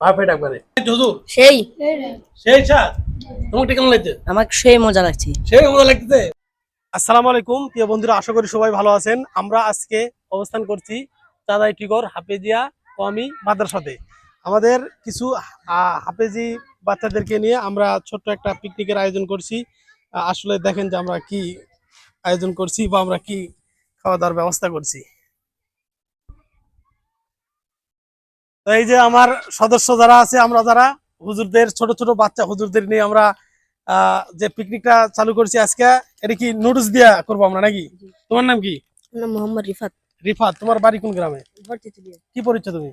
Perfect একবারে হুজুর। সেই সেই স্বাদ। তোমাকে কেমন লাগছে? আমাকে সেই মজা লাগছে। সেই মজা লাগতেছে। আসসালামু আলাইকুম প্রিয় বন্ধুরা, আশা করি সবাই ভালো আছেন। আমরা আজকে অবস্থান করছি চাঁদাই টিগর হাফেজিয়া কওমি মাদ্রাসাতে। আমাদের কিছু হাফেজি বাচ্চাদেরকে নিয়ে আমরা ছোট্ট একটা পিকনিকের আয়োজন করছি। আসলে দেখেন যে আমরা কি আয়োজন করছি বা আমরা কি খাওয়া দাওয়ার ব্যবস্থা করছি। তো এই যে আমার সদস্য যারা আছে, আমরা যারা হুজুরদের ছোট ছোট বাচ্চা হুজুরদের নিয়ে আমরা যে পিকনিকটা চালু করছি আজকে, এটা কি নুডলস দিয়া করবো আমরা নাকি? তোমার নাম কি? মোহাম্মদ রিফাত। রিফাত, তোমার বাড়ি কোন গ্রামে? ভর্তিতে কি পড়ছো তুমি?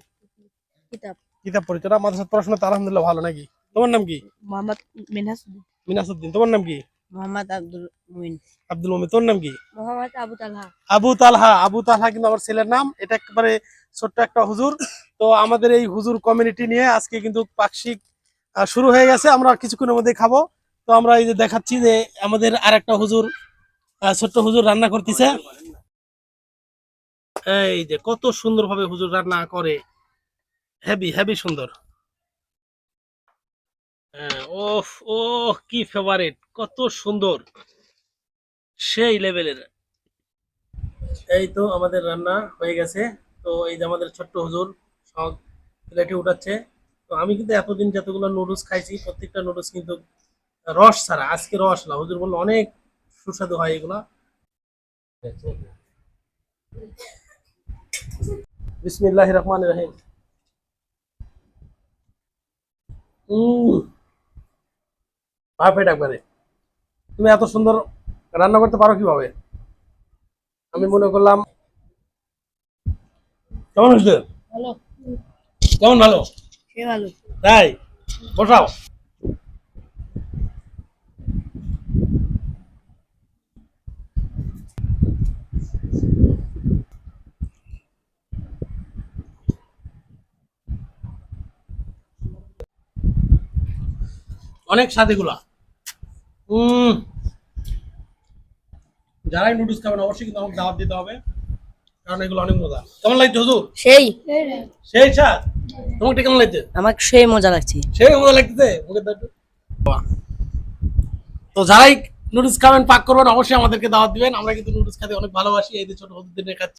কিতাব। কিতাব পড়ছো না? মাদ্রাসার পড়াশোনা তো আলহামদুলিল্লাহ ভালো নাকি? তোমার নাম কি? মোহাম্মদ মিনাসউদ্দিন। তোমার নাম কি? মোহাম্মদ আব্দুল মুইন। আব্দুল মুমিন। তোর নাম কি? মোহাম্মদ আবু তালহা। আবু তালহা। আবু তালহা কিন্তু আমার ছেলের নাম। এটা একেবারে ছোট্ট একটা হুজুর। তো আমাদের এই হুজুর কমিউনিটি নিয়ে আজকে কিন্তু পাক্ষিক শুরু হয়ে গেছে। আমরা কিছুক্ষণের মধ্যে খাবো। তো আমরা এই যে দেখাচ্ছি যে আমাদের আর একটা হুজুর, ছোট্ট হুজুর রান্না করতেছে। এই যে কত সুন্দর ভাবে হুজুর রান্না করে, হেভি হেভি সুন্দর। ওফ ও কি ফেভারিট, কত সুন্দর, সেই লেভেলের। এই তো আমাদের রান্না হয়ে গেছে। তো এই যে আমাদের ছোট্ট হুজুর সব প্লেটে উঠাচ্ছে। তো আমি কিন্তু এতদিন যতগুলো নুডলস খাইছি প্রত্যেকটা নুডলস কিন্তু রস ছাড়া, আজকে রস না। হুজুর বললো অনেক সুস্বাদু হয় এগুলা। বিসমিল্লাহির রহমানির রহিম। পারফেক্ট একবারে। তুমি এত সুন্দর রান্না করতে পারো কিভাবে? আমি মনে করলাম। কেমন হয়েছে? ভালো। কেমন ভালো? সে ভালো। তাই বসাও। অনেক স্বাদ এগুলা। যারাই নুডলস খাবেন অবশ্যই কিন্তু আমাকে দাওয়াত দিতে হবে, কারণ এগুলো অনেক মজা। কেমন লাগছে হুজুর? সেই সেই স্বাদ। তোমাকে কেমন লাগছে? আমাকে সেই মজা লাগছে। সেই মজা লাগতেছে। মুখে দাও একটু। বাহ। তো যারাই নুডলস খাবেন পাক করবেন অবশ্যই আমাদেরকে দাওয়াত দিবেন। আমরা কিন্তু নুডলস খেতে অনেক ভালোবাসি। এই যে ছোট হুজুরদের নিয়ে খাচ্ছি।